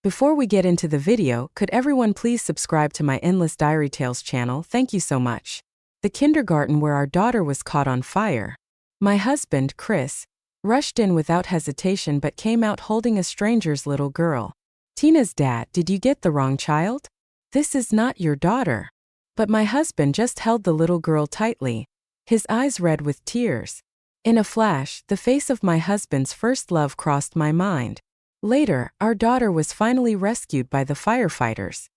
Before we get into the video, could everyone please subscribe to my Endless Diary Tales channel? Thank you so much. The kindergarten where our daughter was caught on fire. My husband, Chris, rushed in without hesitation but came out holding a stranger's little girl. Tina's dad, did you get the wrong child? This is not your daughter. But my husband just held the little girl tightly, his eyes red with tears. In a flash, the face of my husband's first love crossed my mind. Later, our daughter was finally rescued by the firefighters.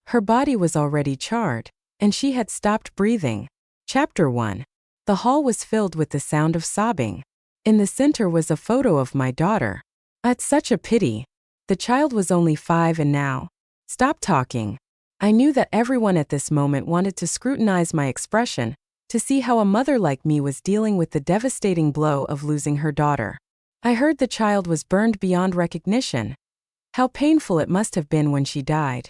Her body was already charred, and she had stopped breathing. Chapter 1. The hall was filled with the sound of sobbing. In the center was a photo of my daughter. It's such a pity. The child was only 5 and now. Stop talking. I knew that everyone at this moment wanted to scrutinize my expression, to see how a mother like me was dealing with the devastating blow of losing her daughter. I heard the child was burned beyond recognition. How painful it must have been when she died.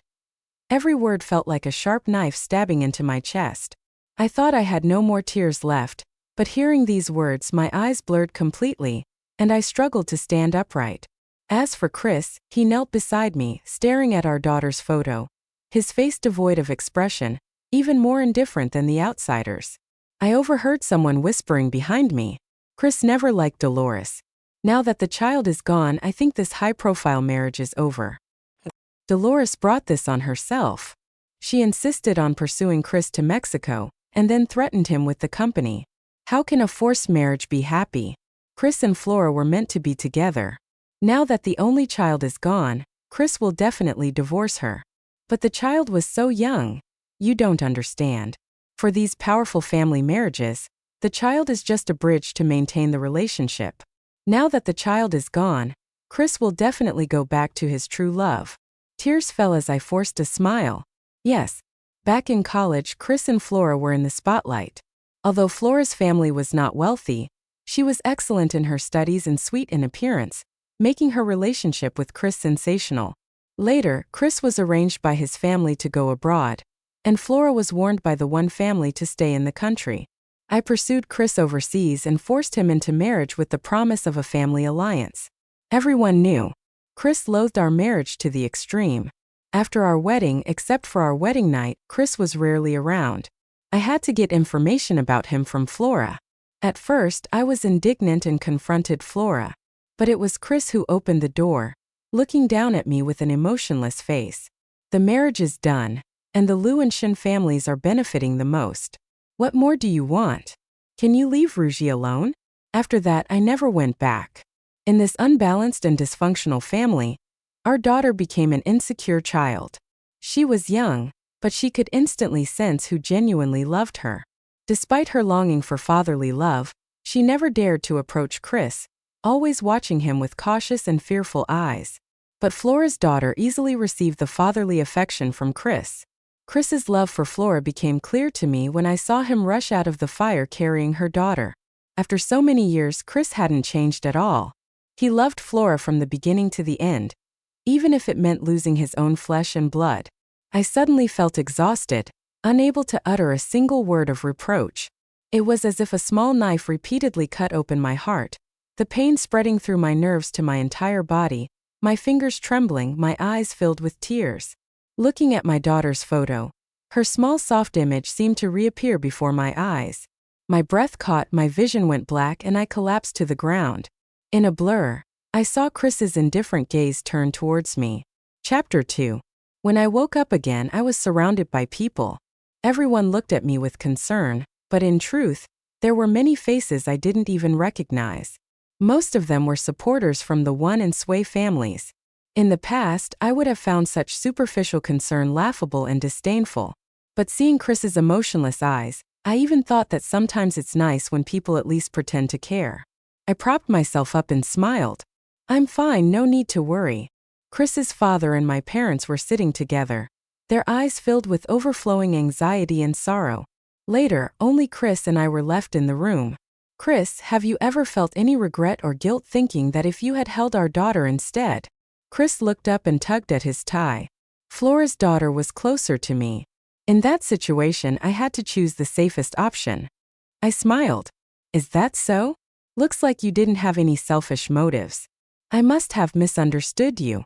Every word felt like a sharp knife stabbing into my chest. I thought I had no more tears left, but hearing these words my eyes blurred completely, and I struggled to stand upright. As for Chris, he knelt beside me, staring at our daughter's photo, his face devoid of expression, even more indifferent than the outsiders. I overheard someone whispering behind me. Chris never liked Dolores. Now that the child is gone, I think this high-profile marriage is over. Dolores brought this on herself. She insisted on pursuing Chris to Mexico, and then threatened him with the company. How can a forced marriage be happy? Chris and Flora were meant to be together. Now that the only child is gone, Chris will definitely divorce her. But the child was so young. You don't understand. For these powerful family marriages, the child is just a bridge to maintain the relationship. Now that the child is gone, Chris will definitely go back to his true love. Tears fell as I forced a smile. Yes, back in college, Chris and Flora were in the spotlight. Although Flora's family was not wealthy, she was excellent in her studies and sweet in appearance, making her relationship with Chris sensational. Later, Chris was arranged by his family to go abroad, and Flora was warned by the one family to stay in the country. I pursued Chris overseas and forced him into marriage with the promise of a family alliance. Everyone knew. Chris loathed our marriage to the extreme. After our wedding, except for our wedding night, Chris was rarely around. I had to get information about him from Flora. At first, I was indignant and confronted Flora. But it was Chris who opened the door, looking down at me with an emotionless face. The marriage is done, and the Lou and Shin families are benefiting the most. What more do you want? Can you leave Ruji alone? After that, I never went back. In this unbalanced and dysfunctional family, our daughter became an insecure child. She was young, but she could instantly sense who genuinely loved her. Despite her longing for fatherly love, she never dared to approach Chris, always watching him with cautious and fearful eyes. But Flora's daughter easily received the fatherly affection from Chris. Chris's love for Flora became clear to me when I saw him rush out of the fire carrying her daughter. After so many years, Chris hadn't changed at all. He loved Flora from the beginning to the end, even if it meant losing his own flesh and blood. I suddenly felt exhausted, unable to utter a single word of reproach. It was as if a small knife repeatedly cut open my heart, the pain spreading through my nerves to my entire body, my fingers trembling, my eyes filled with tears. Looking at my daughter's photo, her small soft image seemed to reappear before my eyes. My breath caught, my vision went black, and I collapsed to the ground. In a blur, I saw Chris's indifferent gaze turn towards me. Chapter 2. When I woke up again, I was surrounded by people. Everyone looked at me with concern, but in truth, there were many faces I didn't even recognize. Most of them were supporters from the One and Sway families. In the past, I would have found such superficial concern laughable and disdainful. But seeing Chris's emotionless eyes, I even thought that sometimes it's nice when people at least pretend to care. I propped myself up and smiled. I'm fine, no need to worry. Chris's father and my parents were sitting together, their eyes filled with overflowing anxiety and sorrow. Later, only Chris and I were left in the room. Chris, have you ever felt any regret or guilt thinking that if you had held our daughter instead? Chris looked up and tugged at his tie. Flora's daughter was closer to me. In that situation, I had to choose the safest option. I smiled. Is that so? Looks like you didn't have any selfish motives. I must have misunderstood you.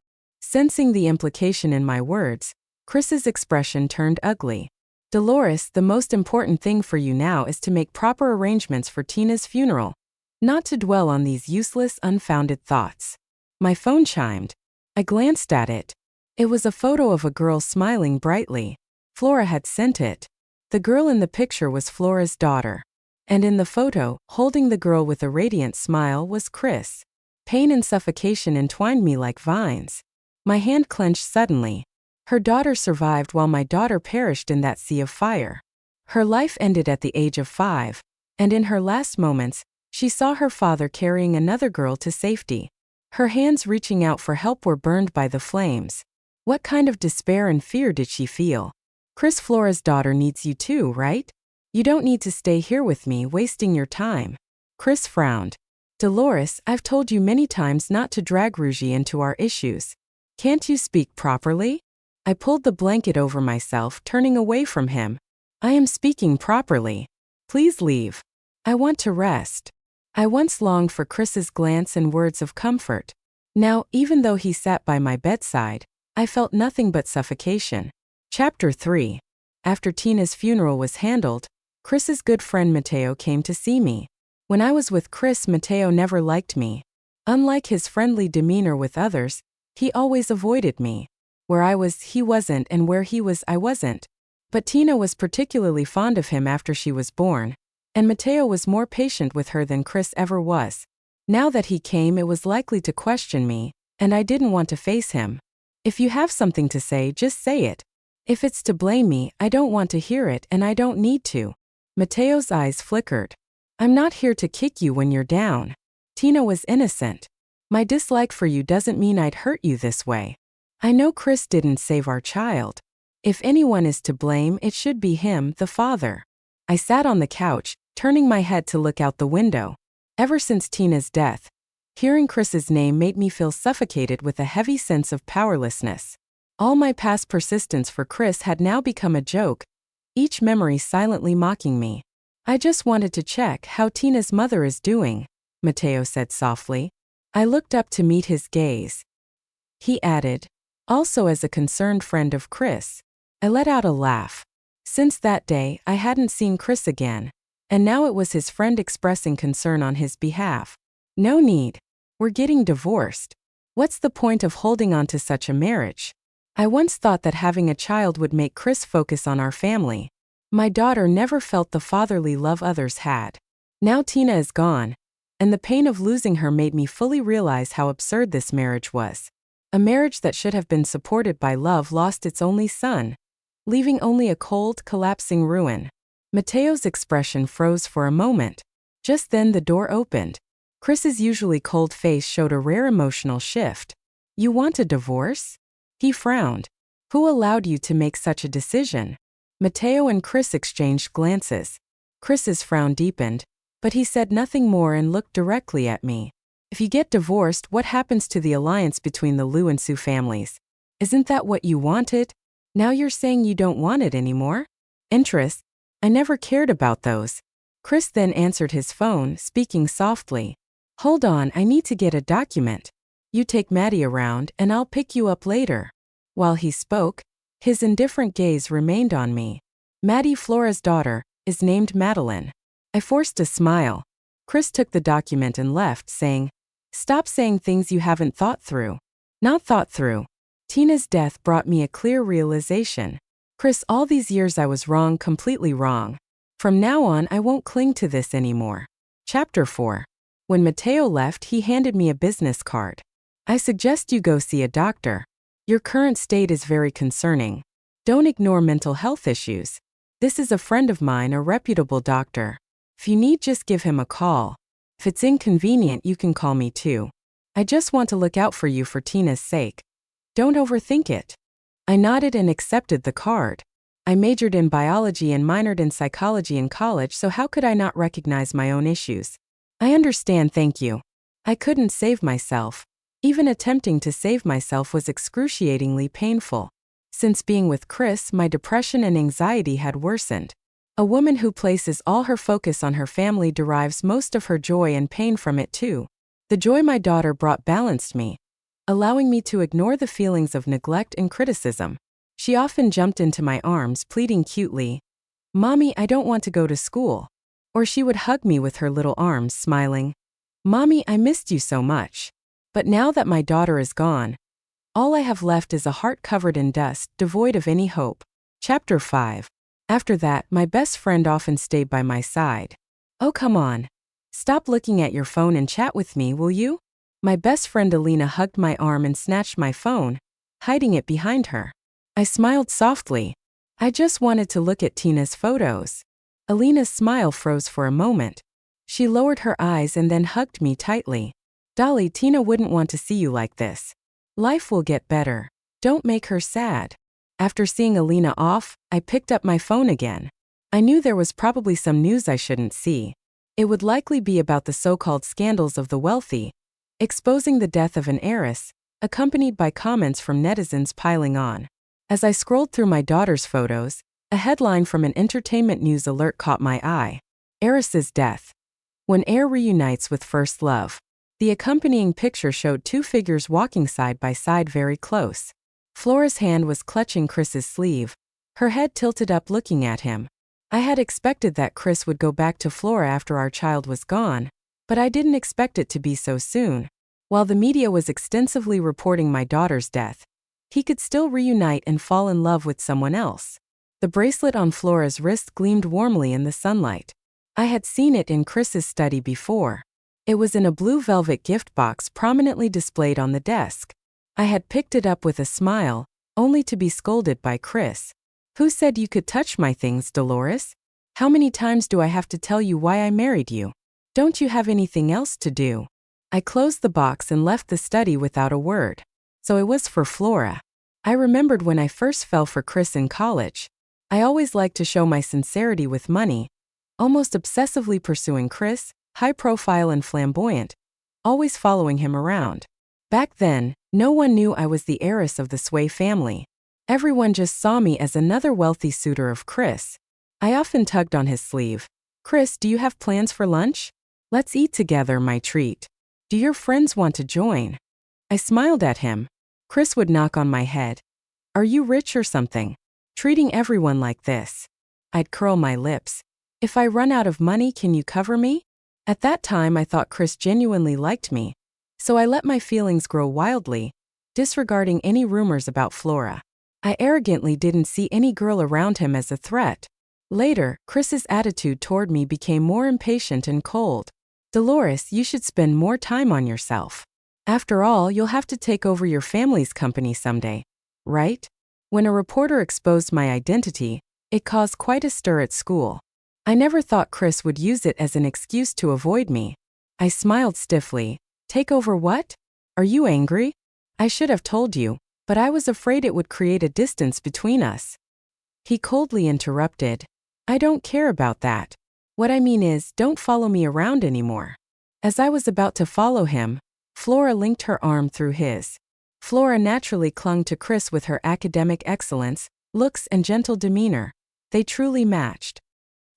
Sensing the implication in my words, Chris's expression turned ugly. Dolores, the most important thing for you now is to make proper arrangements for Tina's funeral, not to dwell on these useless, unfounded thoughts. My phone chimed. I glanced at it. It was a photo of a girl smiling brightly. Flora had sent it. The girl in the picture was Flora's daughter. And in the photo, holding the girl with a radiant smile, was Chris. Pain and suffocation entwined me like vines. My hand clenched suddenly. Her daughter survived while my daughter perished in that sea of fire. Her life ended at the age of 5, and in her last moments, she saw her father carrying another girl to safety. Her hands reaching out for help were burned by the flames. What kind of despair and fear did she feel? Chris, Flora's daughter needs you too, right? You don't need to stay here with me wasting your time. Chris frowned. Dolores, I've told you many times not to drag Ruji into our issues. Can't you speak properly? I pulled the blanket over myself, turning away from him. I am speaking properly. Please leave. I want to rest. I once longed for Chris's glance and words of comfort. Now, even though he sat by my bedside, I felt nothing but suffocation. Chapter 3. After Tina's funeral was handled, Chris's good friend Mateo came to see me. When I was with Chris, Mateo never liked me. Unlike his friendly demeanor with others, he always avoided me. Where I was, he wasn't, and where he was, I wasn't. But Tina was particularly fond of him after she was born, and Mateo was more patient with her than Chris ever was. Now that he came, it was likely to question me, and I didn't want to face him. If you have something to say, just say it. If it's to blame me, I don't want to hear it, and I don't need to. Mateo's eyes flickered. I'm not here to kick you when you're down. Tina was innocent. My dislike for you doesn't mean I'd hurt you this way. I know Chris didn't save our child. If anyone is to blame, it should be him, the father. I sat on the couch, turning my head to look out the window. Ever since Tina's death, hearing Chris's name made me feel suffocated with a heavy sense of powerlessness. All my past persistence for Chris had now become a joke, each memory silently mocking me. I just wanted to check how Tina's mother is doing, Mateo said softly. I looked up to meet his gaze. He added, also as a concerned friend of Chris. I let out a laugh. Since that day, I hadn't seen Chris again, and now it was his friend expressing concern on his behalf. No need. We're getting divorced. What's the point of holding on to such a marriage? I once thought that having a child would make Chris focus on our family. My daughter never felt the fatherly love others had. Now Tina is gone, and the pain of losing her made me fully realize how absurd this marriage was. A marriage that should have been supported by love lost its only son, leaving only a cold, collapsing ruin. Mateo's expression froze for a moment. Just then the door opened. Chris's usually cold face showed a rare emotional shift. You want a divorce? He frowned. Who allowed you to make such a decision? Mateo and Chris exchanged glances. Chris's frown deepened, but he said nothing more and looked directly at me. If you get divorced, what happens to the alliance between the Liu and Su families? Isn't that what you wanted? Now you're saying you don't want it anymore? Interest? I never cared about those. Chris then answered his phone, speaking softly. Hold on, I need to get a document. You take Maddie around, and I'll pick you up later. While he spoke, his indifferent gaze remained on me. Maddie, Flora's daughter, is named Madeline. I forced a smile. Chris took the document and left, saying, Stop saying things you haven't thought through. Not thought through. Tina's death brought me a clear realization. Chris, all these years I was wrong, completely wrong. From now on, I won't cling to this anymore. Chapter 4. When Mateo left, he handed me a business card. I suggest you go see a doctor. Your current state is very concerning. Don't ignore mental health issues. This is a friend of mine, a reputable doctor. If you need, just give him a call. If it's inconvenient, you can call me too. I just want to look out for you for Tina's sake. Don't overthink it. I nodded and accepted the card. I majored in biology and minored in psychology in college, so how could I not recognize my own issues? I understand, thank you. I couldn't save myself. Even attempting to save myself was excruciatingly painful. Since being with Chris, my depression and anxiety had worsened. A woman who places all her focus on her family derives most of her joy and pain from it too. The joy my daughter brought balanced me. allowing me to ignore the feelings of neglect and criticism. She often jumped into my arms, pleading cutely, "Mommy, I don't want to go to school." Or she would hug me with her little arms, smiling, "Mommy, I missed you so much." But now that my daughter is gone, all I have left is a heart covered in dust, devoid of any hope. Chapter 5. After that, my best friend often stayed by my side. "Oh, come on. Stop looking at your phone and chat with me, will you?" My best friend Alina hugged my arm and snatched my phone, hiding it behind her. I smiled softly. "I just wanted to look at Tina's photos." Alina's smile froze for a moment. She lowered her eyes and then hugged me tightly. "Dolly, Tina wouldn't want to see you like this. Life will get better. Don't make her sad." After seeing Alina off, I picked up my phone again. I knew there was probably some news I shouldn't see. It would likely be about the so-called scandals of the wealthy, exposing the death of an heiress, accompanied by comments from netizens piling on. As I scrolled through my daughter's photos, a headline from an entertainment news alert caught my eye. "Heiress's death. When heir reunites with first love." The accompanying picture showed two figures walking side by side very close. Flora's hand was clutching Chris's sleeve, her head tilted up looking at him. I had expected that Chris would go back to Flora after our child was gone, but I didn't expect it to be so soon. While the media was extensively reporting my daughter's death, he could still reunite and fall in love with someone else. The bracelet on Flora's wrist gleamed warmly in the sunlight. I had seen it in Chris's study before. It was in a blue velvet gift box prominently displayed on the desk. I had picked it up with a smile, only to be scolded by Chris. "Who said you could touch my things, Dolores? How many times do I have to tell you why I married you? Don't you have anything else to do?" I closed the box and left the study without a word. So it was for Flora. I remembered when I first fell for Chris in college. I always liked to show my sincerity with money, almost obsessively pursuing Chris, high profile and flamboyant, always following him around. Back then, no one knew I was the heiress of the Sway family. Everyone just saw me as another wealthy suitor of Chris. I often tugged on his sleeve. "Chris, do you have plans for lunch? Let's eat together, my treat. Do your friends want to join?" I smiled at him. Chris would knock on my head. "Are you rich or something? Treating everyone like this?" I'd curl my lips. "If I run out of money, can you cover me?" At that time I thought Chris genuinely liked me, so I let my feelings grow wildly, disregarding any rumors about Flora. I arrogantly didn't see any girl around him as a threat. Later, Chris's attitude toward me became more impatient and cold. "Dolores, you should spend more time on yourself. After all, you'll have to take over your family's company someday, right?" When a reporter exposed my identity, it caused quite a stir at school. I never thought Chris would use it as an excuse to avoid me. I smiled stiffly. "Take over what? Are you angry? I should have told you, but I was afraid it would create a distance between us." He coldly interrupted. "I don't care about that. What I mean is, don't follow me around anymore." As I was about to follow him, Flora linked her arm through his. Flora naturally clung to Chris with her academic excellence, looks, and gentle demeanor. They truly matched.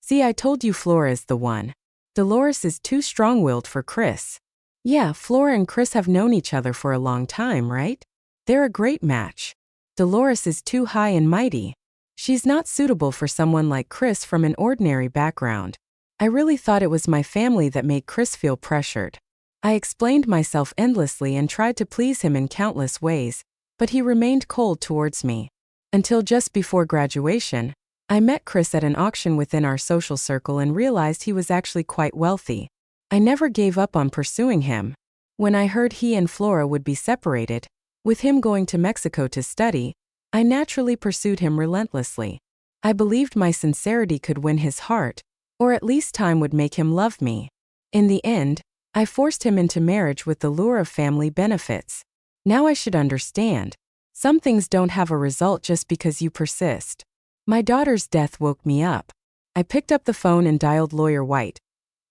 "See, I told you Flora is the one. Dolores is too strong-willed for Chris." "Yeah, Flora and Chris have known each other for a long time, right? They're a great match. Dolores is too high and mighty. She's not suitable for someone like Chris from an ordinary background." I really thought it was my family that made Chris feel pressured. I explained myself endlessly and tried to please him in countless ways, but he remained cold towards me. Until just before graduation, I met Chris at an auction within our social circle and realized he was actually quite wealthy. I never gave up on pursuing him. When I heard he and Flora would be separated, with him going to Mexico to study, I naturally pursued him relentlessly. I believed my sincerity could win his heart, or at least time would make him love me. In the end, I forced him into marriage with the lure of family benefits. Now I should understand. Some things don't have a result just because you persist. My daughter's death woke me up. I picked up the phone and dialed Lawyer White.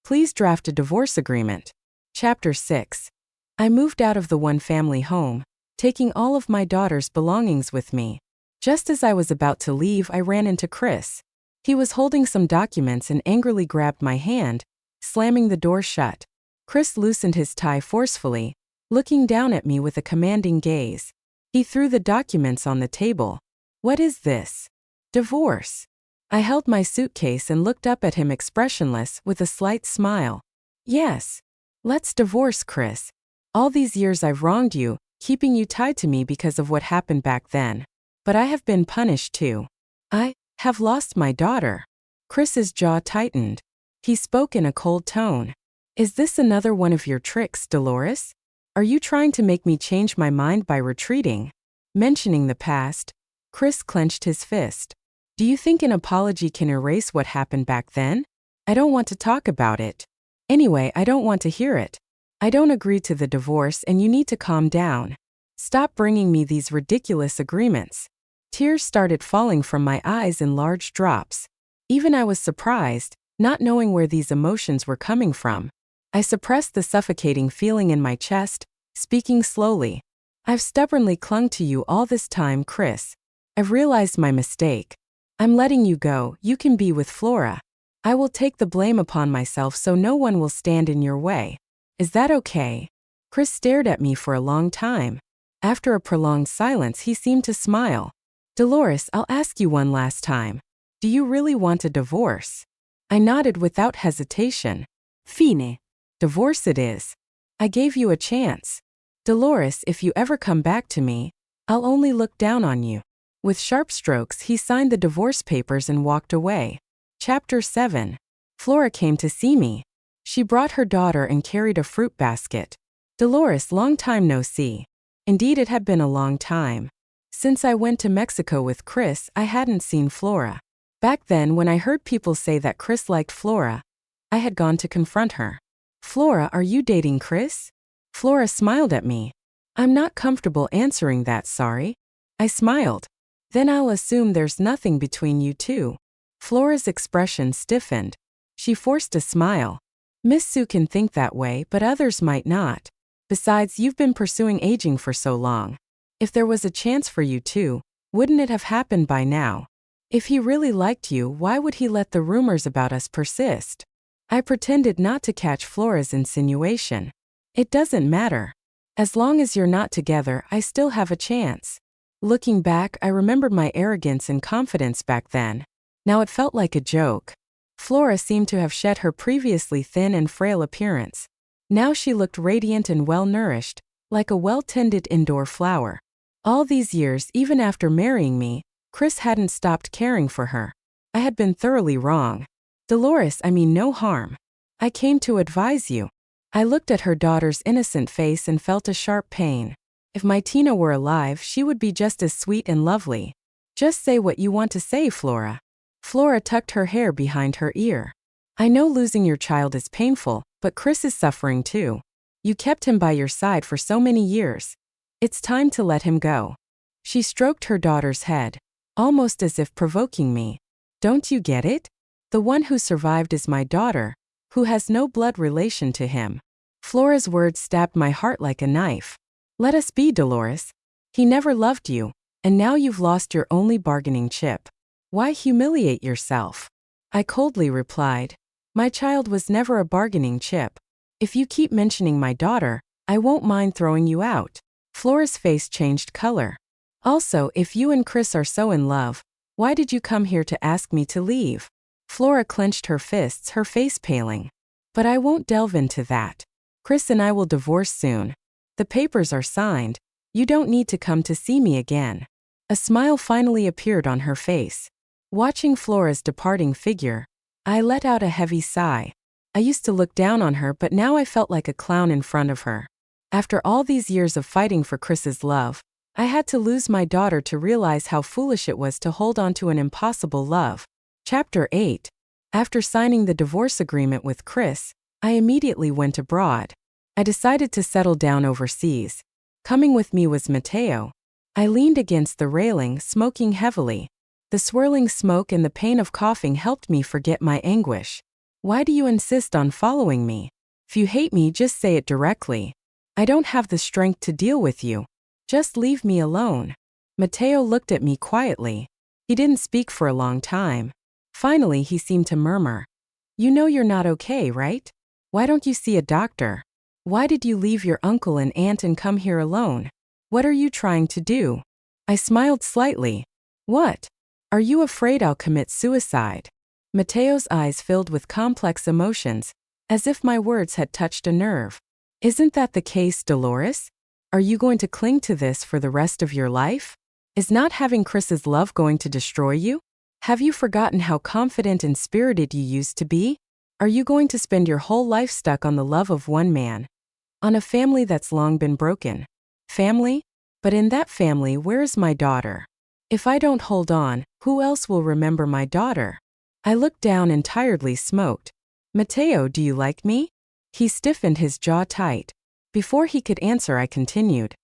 "Please draft a divorce agreement." Chapter 6. I moved out of the one-family home, taking all of my daughter's belongings with me. Just as I was about to leave, I ran into Chris. He was holding some documents and angrily grabbed my hand, slamming the door shut. Chris loosened his tie forcefully, looking down at me with a commanding gaze. He threw the documents on the table. What is this? Divorce. I held my suitcase and looked up at him expressionless with a slight smile. Yes. Let's divorce, Chris. All these years I've wronged you, keeping you tied to me because of what happened back then. But I have been punished too. I have lost my daughter. Chris's jaw tightened. He spoke in a cold tone. Is this another one of your tricks, Dolores? Are you trying to make me change my mind by retreating? Mentioning the past, Chris clenched his fist. Do you think an apology can erase what happened back then? I don't want to talk about it. Anyway, I don't want to hear it. I don't agree to the divorce and you need to calm down. Stop bringing me these ridiculous agreements. Tears started falling from my eyes in large drops. Even I was surprised, not knowing where these emotions were coming from. I suppressed the suffocating feeling in my chest, speaking slowly. I've stubbornly clung to you all this time, Chris. I've realized my mistake. I'm letting you go. You can be with Flora. I will take the blame upon myself so no one will stand in your way. Is that okay? Chris stared at me for a long time. After a prolonged silence, he seemed to smile. Dolores, I'll ask you one last time. Do you really want a divorce? I nodded without hesitation. Fine. Divorce it is. I gave you a chance. Dolores, if you ever come back to me, I'll only look down on you. With sharp strokes, he signed the divorce papers and walked away. Chapter 7. Flora came to see me. She brought her daughter and carried a fruit basket. Dolores, long time no see. Indeed, it had been a long time. Since I went to Mexico with Chris, I hadn't seen Flora. Back then, when I heard people say that Chris liked Flora, I had gone to confront her. Flora, are you dating Chris? Flora smiled at me. I'm not comfortable answering that, sorry. I smiled. Then I'll assume there's nothing between you two. Flora's expression stiffened. She forced a smile. Miss Sue can think that way, but others might not. Besides, you've been pursuing aging for so long. If there was a chance for you two, wouldn't it have happened by now? If he really liked you, why would he let the rumors about us persist? I pretended not to catch Flora's insinuation. It doesn't matter. As long as you're not together, I still have a chance. Looking back, I remembered my arrogance and confidence back then. Now it felt like a joke. Flora seemed to have shed her previously thin and frail appearance. Now she looked radiant and well-nourished, like a well-tended indoor flower. All these years, even after marrying me, Chris hadn't stopped caring for her. I had been thoroughly wrong. Dolores, I mean no harm. I came to advise you. I looked at her daughter's innocent face and felt a sharp pain. If my Tina were alive, she would be just as sweet and lovely. Just say what you want to say, Flora. Flora tucked her hair behind her ear. I know losing your child is painful, but Chris is suffering too. You kept him by your side for so many years. It's time to let him go. She stroked her daughter's head, almost as if provoking me. Don't you get it? The one who survived is my daughter, who has no blood relation to him. Flora's words stabbed my heart like a knife. Let us be, Dolores. He never loved you, and now you've lost your only bargaining chip. Why humiliate yourself? I coldly replied. My child was never a bargaining chip. If you keep mentioning my daughter, I won't mind throwing you out. Flora's face changed color. Also, if you and Chris are so in love, why did you come here to ask me to leave? Flora clenched her fists, her face paling. But I won't delve into that. Chris and I will divorce soon. The papers are signed. You don't need to come to see me again. A smile finally appeared on her face. Watching Flora's departing figure, I let out a heavy sigh. I used to look down on her, but now I felt like a clown in front of her. After all these years of fighting for Chris's love, I had to lose my daughter to realize how foolish it was to hold on to an impossible love. Chapter 8. After signing the divorce agreement with Chris, I immediately went abroad. I decided to settle down overseas. Coming with me was Mateo. I leaned against the railing, smoking heavily. The swirling smoke and the pain of coughing helped me forget my anguish. Why do you insist on following me? If you hate me, just say it directly. I don't have the strength to deal with you. Just leave me alone. Mateo looked at me quietly. He didn't speak for a long time. Finally, he seemed to murmur. You know you're not okay, right? Why don't you see a doctor? Why did you leave your uncle and aunt and come here alone? What are you trying to do? I smiled slightly. What? Are you afraid I'll commit suicide? Mateo's eyes filled with complex emotions, as if my words had touched a nerve. Isn't that the case, Dolores? Are you going to cling to this for the rest of your life? Is not having Chris's love going to destroy you? Have you forgotten how confident and spirited you used to be? Are you going to spend your whole life stuck on the love of one man? On a family that's long been broken? Family? But in that family, where is my daughter? If I don't hold on, who else will remember my daughter? I looked down and tiredly smoked. Mateo, do you like me? He stiffened his jaw tight. Before he could answer, I continued.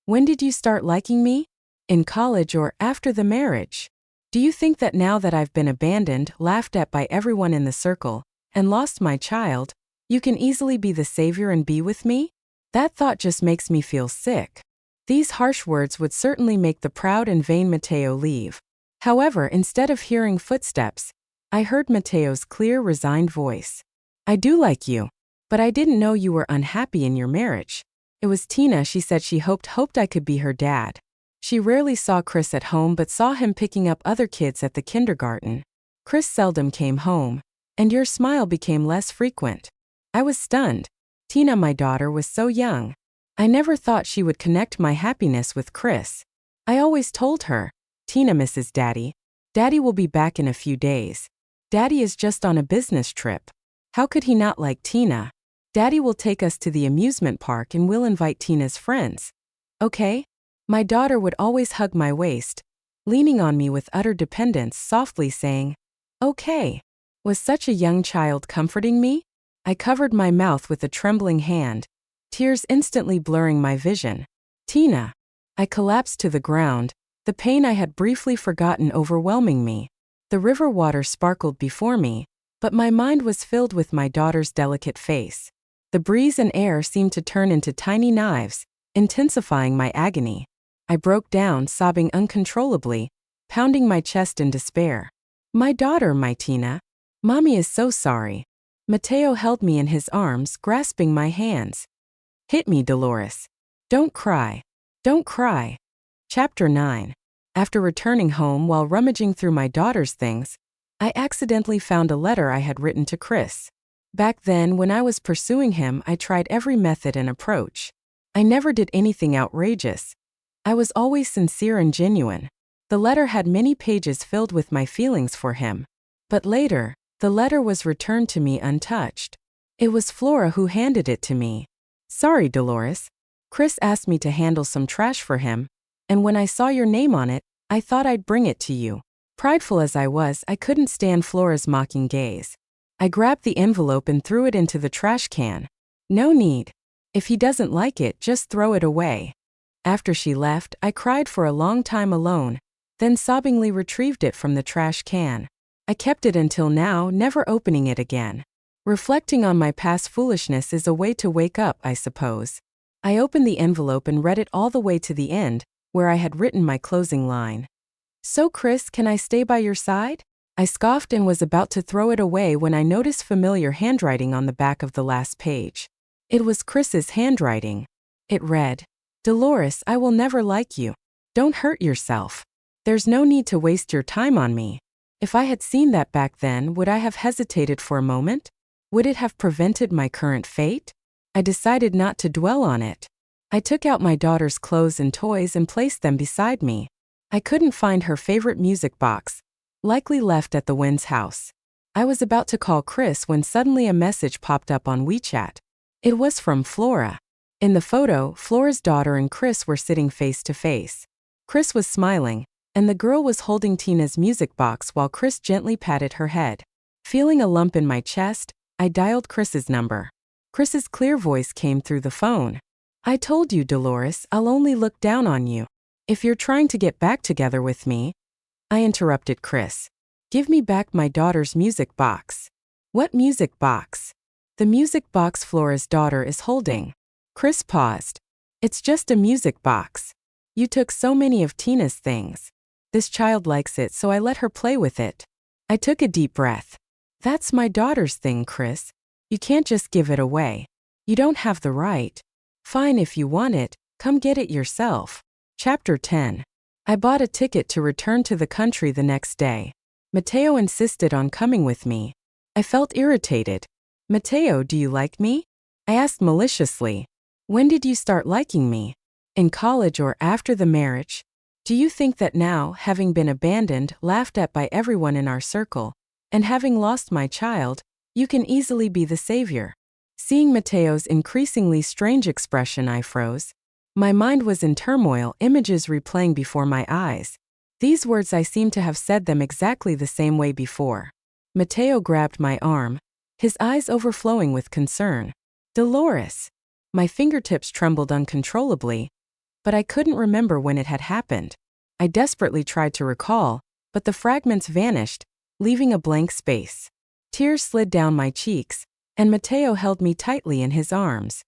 When did you start liking me? In college or after the marriage? Do you think that now that I've been abandoned, laughed at by everyone in the circle, and lost my child, you can easily be the savior and be with me? That thought just makes me feel sick. These harsh words would certainly make the proud and vain Mateo leave. However, instead of hearing footsteps, I heard Mateo's clear, resigned voice. I do like you, but I didn't know you were unhappy in your marriage. It was Tina. She said she hoped I could be her dad. She rarely saw Chris at home but saw him picking up other kids at the kindergarten. Chris seldom came home, and your smile became less frequent. I was stunned. Tina, my daughter, was so young. I never thought she would connect my happiness with Chris. I always told her, Tina misses Daddy. Daddy will be back in a few days. Daddy is just on a business trip. How could he not like Tina? Daddy will take us to the amusement park and we'll invite Tina's friends. Okay? My daughter would always hug my waist, leaning on me with utter dependence, softly saying, okay. Was such a young child comforting me? I covered my mouth with a trembling hand, tears instantly blurring my vision. Tina. I collapsed to the ground, the pain I had briefly forgotten overwhelming me. The river water sparkled before me, but my mind was filled with my daughter's delicate face. The breeze and air seemed to turn into tiny knives, intensifying my agony. I broke down, sobbing uncontrollably, pounding my chest in despair. My daughter, my Tina. Mommy is so sorry. Mateo held me in his arms, grasping my hands. Hit me, Dolores. Don't cry. Don't cry. Chapter 9. After returning home while rummaging through my daughter's things, I accidentally found a letter I had written to Chris. Back then, when I was pursuing him, I tried every method and approach. I never did anything outrageous. I was always sincere and genuine. The letter had many pages filled with my feelings for him. But later, the letter was returned to me untouched. It was Flora who handed it to me. Sorry, Dolores. Chris asked me to handle some trash for him, and when I saw your name on it, I thought I'd bring it to you. Prideful as I was, I couldn't stand Flora's mocking gaze. I grabbed the envelope and threw it into the trash can. No need. If he doesn't like it, just throw it away. After she left, I cried for a long time alone, then sobbingly retrieved it from the trash can. I kept it until now, never opening it again. Reflecting on my past foolishness is a way to wake up, I suppose. I opened the envelope and read it all the way to the end, where I had written my closing line. So Chris, can I stay by your side? I scoffed and was about to throw it away when I noticed familiar handwriting on the back of the last page. It was Chris's handwriting. It read, Dolores, I will never like you. Don't hurt yourself. There's no need to waste your time on me. If I had seen that back then, would I have hesitated for a moment? Would it have prevented my current fate? I decided not to dwell on it. I took out my daughter's clothes and toys and placed them beside me. I couldn't find her favorite music box, likely left at the Wynn's house. I was about to call Chris when suddenly a message popped up on WeChat. It was from Flora. In the photo, Flora's daughter and Chris were sitting face to face. Chris was smiling, and the girl was holding Tina's music box while Chris gently patted her head. Feeling a lump in my chest, I dialed Chris's number. Chris's clear voice came through the phone. I told you, Dolores, I'll only look down on you if you're trying to get back together with me. I interrupted Chris. Give me back my daughter's music box. What music box? The music box Flora's daughter is holding. Chris paused. It's just a music box. You took so many of Tina's things. This child likes it, so I let her play with it. I took a deep breath. That's my daughter's thing, Chris. You can't just give it away. You don't have the right. Fine, if you want it, come get it yourself. Chapter 10. I bought a ticket to return to the country the next day. Mateo insisted on coming with me. I felt irritated. Mateo, do you like me? I asked maliciously. When did you start liking me? In college or after the marriage? Do you think that now, having been abandoned, laughed at by everyone in our circle, and having lost my child, you can easily be the savior? Seeing Mateo's increasingly strange expression, I froze. My mind was in turmoil, images replaying before my eyes. These words, I seemed to have said them exactly the same way before. Mateo grabbed my arm, his eyes overflowing with concern. Dolores. My fingertips trembled uncontrollably, but I couldn't remember when it had happened. I desperately tried to recall, but the fragments vanished, leaving a blank space. Tears slid down my cheeks, and Mateo held me tightly in his arms.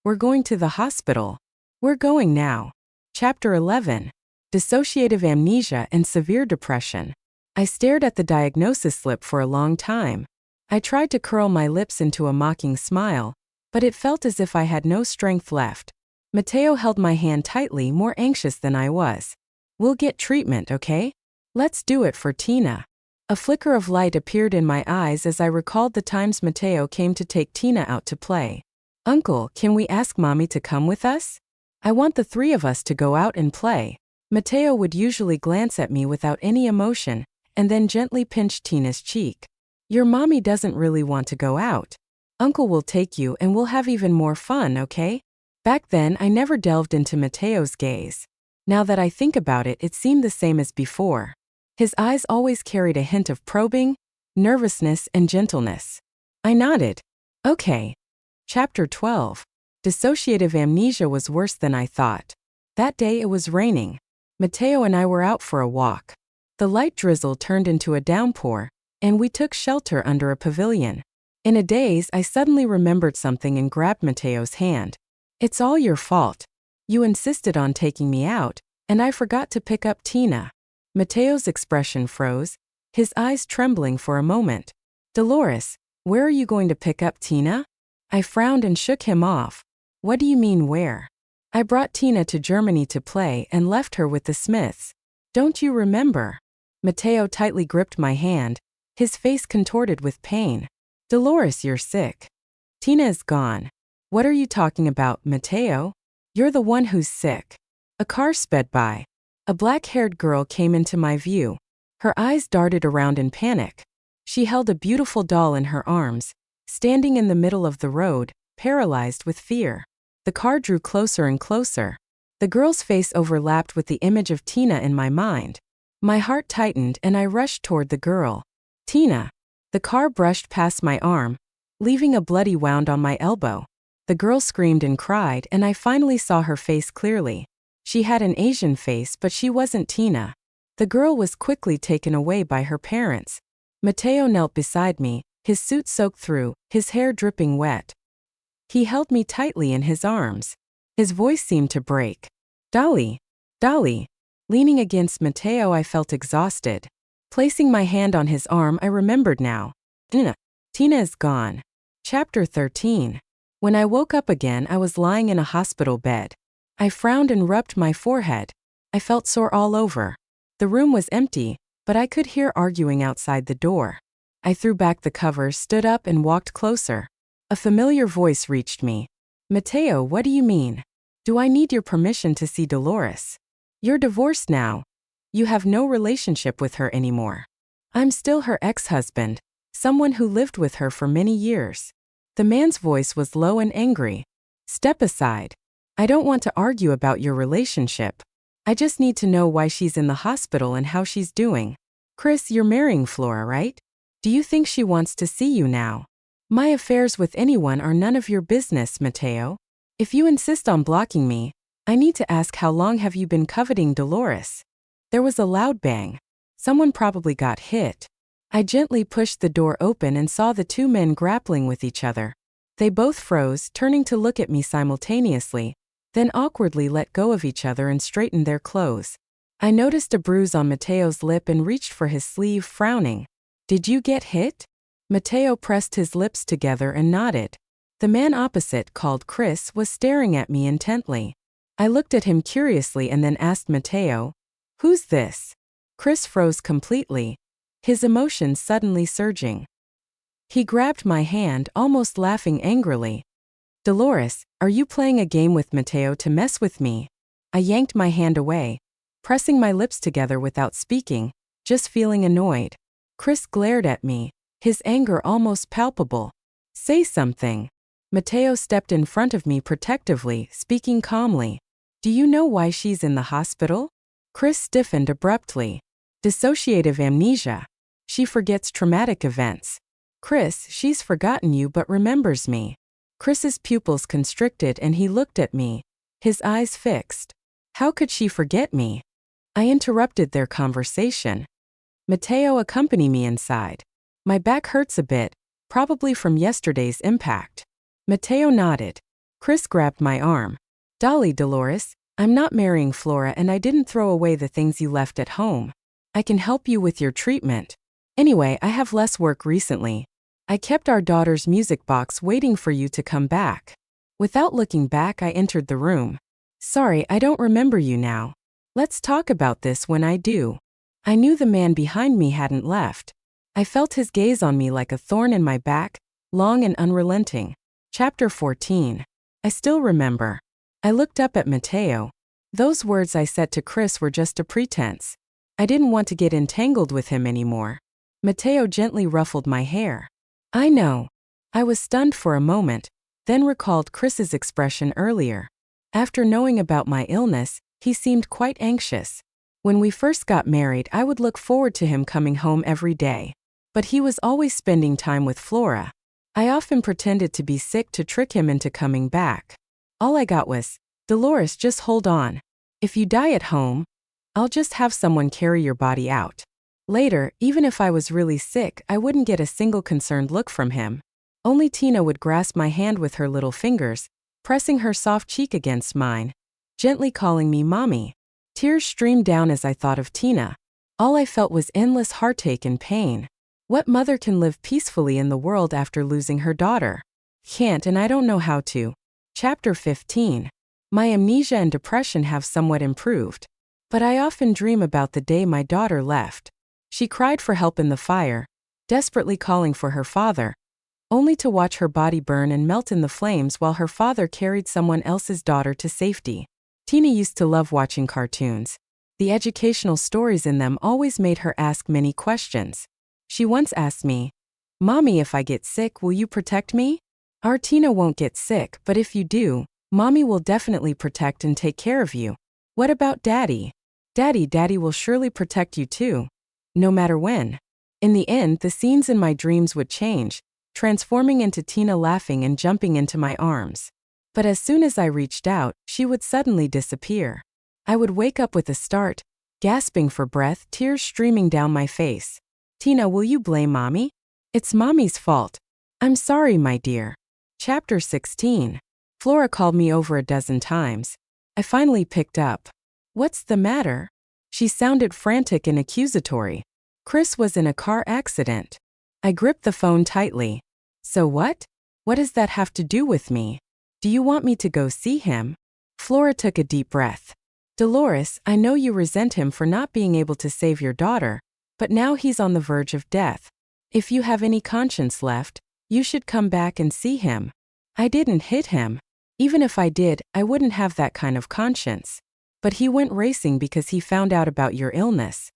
We're going to the hospital. We're going now. Chapter 11. Dissociative amnesia and severe depression. I stared at the diagnosis slip for a long time. I tried to curl my lips into a mocking smile, but it felt as if I had no strength left. Mateo held my hand tightly, more anxious than I was. We'll get treatment, okay? Let's do it for Tina. A flicker of light appeared in my eyes as I recalled the times Mateo came to take Tina out to play. Uncle, can we ask Mommy to come with us? I want the three of us to go out and play. Mateo would usually glance at me without any emotion, and then gently pinch Tina's cheek. Your mommy doesn't really want to go out. Uncle will take you and we'll have even more fun, okay? Back then, I never delved into Mateo's gaze. Now that I think about it, it seemed the same as before. His eyes always carried a hint of probing, nervousness, and gentleness. I nodded. Okay. Chapter 12. Dissociative amnesia was worse than I thought. That day it was raining. Mateo and I were out for a walk. The light drizzle turned into a downpour, and we took shelter under a pavilion. In a daze, I suddenly remembered something and grabbed Mateo's hand. It's all your fault. You insisted on taking me out, and I forgot to pick up Tina. Mateo's expression froze, his eyes trembling for a moment. Dolores, where are you going to pick up Tina? I frowned and shook him off. What do you mean where? I brought Tina to Germany to play and left her with the Smiths. Don't you remember? Mateo tightly gripped my hand, his face contorted with pain. Dolores, you're sick. Tina is gone. What are you talking about, Mateo? You're the one who's sick. A car sped by. A black-haired girl came into my view. Her eyes darted around in panic. She held a beautiful doll in her arms, standing in the middle of the road, paralyzed with fear. The car drew closer and closer. The girl's face overlapped with the image of Tina in my mind. My heart tightened and I rushed toward the girl. Tina. The car brushed past my arm, leaving a bloody wound on my elbow. The girl screamed and cried, and I finally saw her face clearly. She had an Asian face, but she wasn't Tina. The girl was quickly taken away by her parents. Mateo knelt beside me, his suit soaked through, his hair dripping wet. He held me tightly in his arms. His voice seemed to break. Dolly. Dolly. Leaning against Mateo, I felt exhausted. Placing my hand on his arm, I remembered now. Tina is gone. Chapter 13. When I woke up again, I was lying in a hospital bed. I frowned and rubbed my forehead. I felt sore all over. The room was empty, but I could hear arguing outside the door. I threw back the covers, stood up, and walked closer. A familiar voice reached me. Mateo, what do you mean? Do I need your permission to see Dolores? You're divorced now. You have no relationship with her anymore. I'm still her ex-husband, someone who lived with her for many years. The man's voice was low and angry. Step aside. I don't want to argue about your relationship. I just need to know why she's in the hospital and how she's doing. Chris, you're marrying Flora, right? Do you think she wants to see you now? My affairs with anyone are none of your business, Mateo. If you insist on blocking me, I need to ask, how long have you been coveting Dolores? There was a loud bang. Someone probably got hit. I gently pushed the door open and saw the two men grappling with each other. They both froze, turning to look at me simultaneously, then awkwardly let go of each other and straightened their clothes. I noticed a bruise on Mateo's lip and reached for his sleeve, frowning. Did you get hit? Mateo pressed his lips together and nodded. The man opposite, called Chris, was staring at me intently. I looked at him curiously and then asked Mateo, "Who's this?" Chris froze completely, his emotions suddenly surging. He grabbed my hand, almost laughing angrily. "Dolores, are you playing a game with Mateo to mess with me?" I yanked my hand away, pressing my lips together without speaking, just feeling annoyed. Chris glared at me, his anger almost palpable. "Say something." Mateo stepped in front of me protectively, speaking calmly. "Do you know why she's in the hospital?" Chris stiffened abruptly. "Dissociative amnesia. She forgets traumatic events." "Chris, she's forgotten you but remembers me." Chris's pupils constricted and he looked at me, his eyes fixed. "How could she forget me?" I interrupted their conversation. "Mateo, accompany me inside. My back hurts a bit, probably from yesterday's impact." Mateo nodded. Chris grabbed my arm. "Dolly, Dolores, I'm not marrying Flora and I didn't throw away the things you left at home. I can help you with your treatment. Anyway, I have less work recently. I kept our daughter's music box waiting for you to come back." Without looking back, I entered the room. "Sorry, I don't remember you now. Let's talk about this when I do." I knew the man behind me hadn't left. I felt his gaze on me like a thorn in my back, long and unrelenting. Chapter 14. I still remember. I looked up at Mateo. Those words I said to Chris were just a pretense. I didn't want to get entangled with him anymore. Mateo gently ruffled my hair. "I know." I was stunned for a moment, then recalled Chris's expression earlier. After knowing about my illness, he seemed quite anxious. When we first got married, I would look forward to him coming home every day. But he was always spending time with Flora. I often pretended to be sick to trick him into coming back. All I got was, "Dolores, just hold on. If you die at home, I'll just have someone carry your body out." Later, even if I was really sick, I wouldn't get a single concerned look from him. Only Tina would grasp my hand with her little fingers, pressing her soft cheek against mine, gently calling me Mommy. Tears streamed down as I thought of Tina. All I felt was endless heartache and pain. What mother can live peacefully in the world after losing her daughter? Can't, and I don't know how to. Chapter 15. My amnesia and depression have somewhat improved. But I often dream about the day my daughter left. She cried for help in the fire, desperately calling for her father, only to watch her body burn and melt in the flames while her father carried someone else's daughter to safety. Tina used to love watching cartoons. The educational stories in them always made her ask many questions. She once asked me, "Mommy, if I get sick, will you protect me?" Our Tina won't get sick, but if you do, Mommy will definitely protect and take care of you. What about Daddy? Daddy will surely protect you too. No matter when. In the end, the scenes in my dreams would change, transforming into Tina laughing and jumping into my arms. But as soon as I reached out, she would suddenly disappear. I would wake up with a start, gasping for breath, tears streaming down my face. "Tina, will you blame Mommy? It's Mommy's fault. I'm sorry, my dear." Chapter 16. Flora called me over a dozen times. I finally picked up. "What's the matter?" She sounded frantic and accusatory. "Chris was in a car accident." I gripped the phone tightly. "So what? What does that have to do with me? Do you want me to go see him?" Flora took a deep breath. "Dolores, I know you resent him for not being able to save your daughter, but now he's on the verge of death. If you have any conscience left, you should come back and see him." "I didn't hit him. Even if I did, I wouldn't have that kind of conscience. But he went racing because he found out about your illness.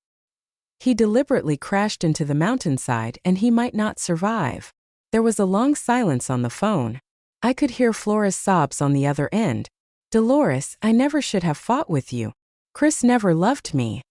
He deliberately crashed into the mountainside and he might not survive." There was a long silence on the phone. I could hear Flora's sobs on the other end. "Dolores, I never should have fought with you. Chris never loved me."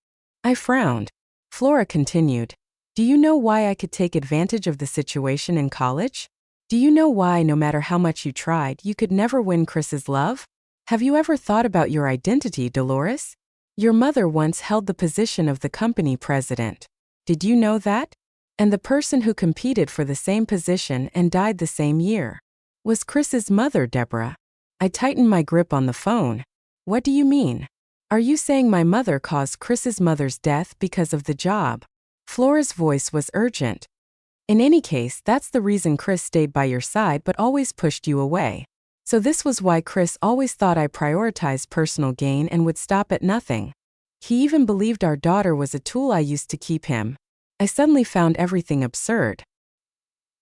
I frowned. Flora continued. "Do you know why I could take advantage of the situation in college? Do you know why, no matter how much you tried, you could never win Chris's love? Have you ever thought about your identity, Dolores? Your mother once held the position of the company president. Did you know that? And the person who competed for the same position and died the same year was Chris's mother, Deborah." I tightened my grip on the phone. "What do you mean? Are you saying my mother caused Chris's mother's death because of the job?" Flora's voice was urgent. In any case, that's the reason Chris stayed by your side but always pushed you away. So this was why Chris always thought I prioritized personal gain and would stop at nothing. He even believed our daughter was a tool I used to keep him. I suddenly found everything absurd.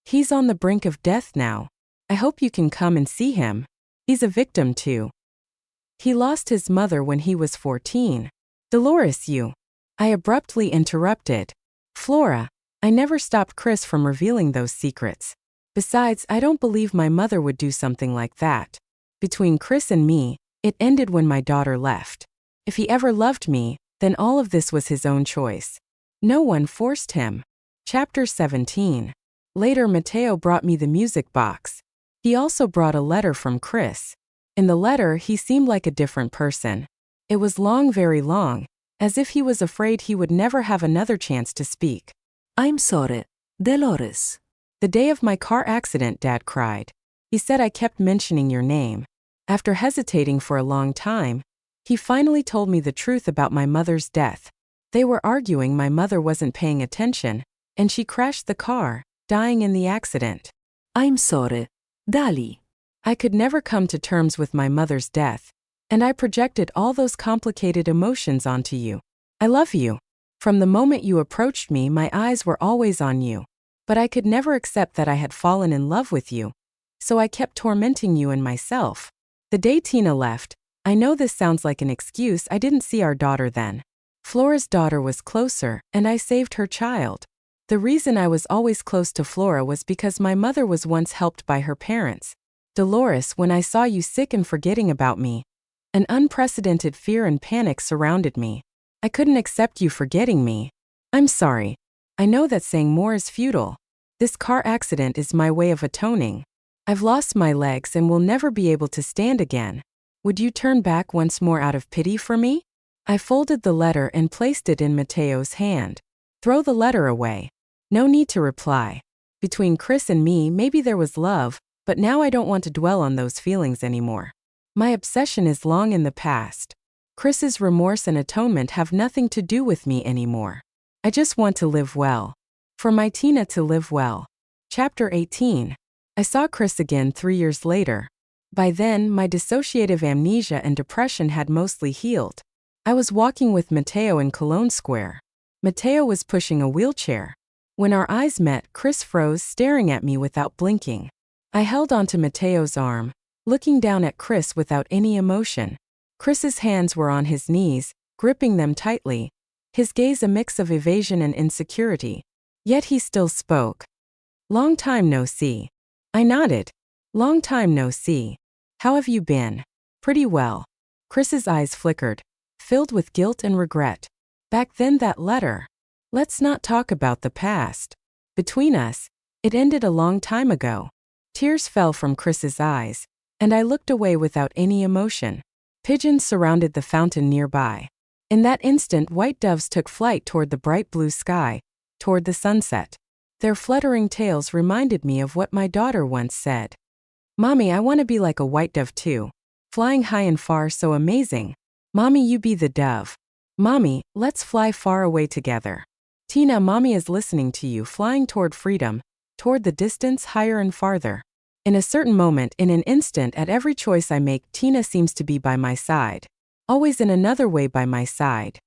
He's on the brink of death now. I hope you can come and see him. He's a victim too. He lost his mother when he was 14. Dolores, you. I abruptly interrupted. Flora, I never stopped Chris from revealing those secrets. Besides, I don't believe my mother would do something like that. Between Chris and me, it ended when my daughter left. If he ever loved me, then all of this was his own choice. No one forced him. Chapter 17. Later, Mateo brought me the music box. He also brought a letter from Chris. In the letter, he seemed like a different person. It was long, very long, as if he was afraid he would never have another chance to speak. I'm sorry, Dolores. The day of my car accident, Dad cried. He said I kept mentioning your name. After hesitating for a long time, he finally told me the truth about my mother's death. They were arguing my mother wasn't paying attention, and she crashed the car, dying in the accident. I'm sorry, Dali. I could never come to terms with my mother's death, and I projected all those complicated emotions onto you. I love you. From the moment you approached me, my eyes were always on you. But I could never accept that I had fallen in love with you. So I kept tormenting you and myself. The day Tina left, I know this sounds like an excuse, I didn't see our daughter then. Flora's daughter was closer, and I saved her child. The reason I was always close to Flora was because my mother was once helped by her parents. Dolores, when I saw you sick and forgetting about me, an unprecedented fear and panic surrounded me. I couldn't accept you forgetting me. I'm sorry. I know that saying more is futile. This car accident is my way of atoning. I've lost my legs and will never be able to stand again. Would you turn back once more out of pity for me? I folded the letter and placed it in Mateo's hand. Throw the letter away. No need to reply. Between Chris and me, maybe there was love, but now I don't want to dwell on those feelings anymore. My obsession is long in the past. Chris's remorse and atonement have nothing to do with me anymore. I just want to live well. For my Tina to live well. Chapter 18. I saw Chris again 3 years later. By then, my dissociative amnesia and depression had mostly healed. I was walking with Mateo in Cologne Square. Mateo was pushing a wheelchair. When our eyes met, Chris froze, staring at me without blinking. I held onto Mateo's arm, looking down at Chris without any emotion. Chris's hands were on his knees, gripping them tightly. His gaze a mix of evasion and insecurity. Yet he still spoke. Long time no see. I nodded. Long time no see. How have you been? Pretty well. Chris's eyes flickered, filled with guilt and regret. Back then, that letter. Let's not talk about the past. Between us, it ended a long time ago. Tears fell from Chris's eyes, and I looked away without any emotion. Pigeons surrounded the fountain nearby. In that instant, white doves took flight toward the bright blue sky, toward the sunset. Their fluttering tails reminded me of what my daughter once said. Mommy, I want to be like a white dove too. Flying high and far, so amazing. Mommy, you be the dove. Mommy, let's fly far away together. Tina, Mommy is listening to you, flying toward freedom, toward the distance, higher and farther. In a certain moment, in an instant, at every choice I make, Tina seems to be by my side. Always in another way by my side.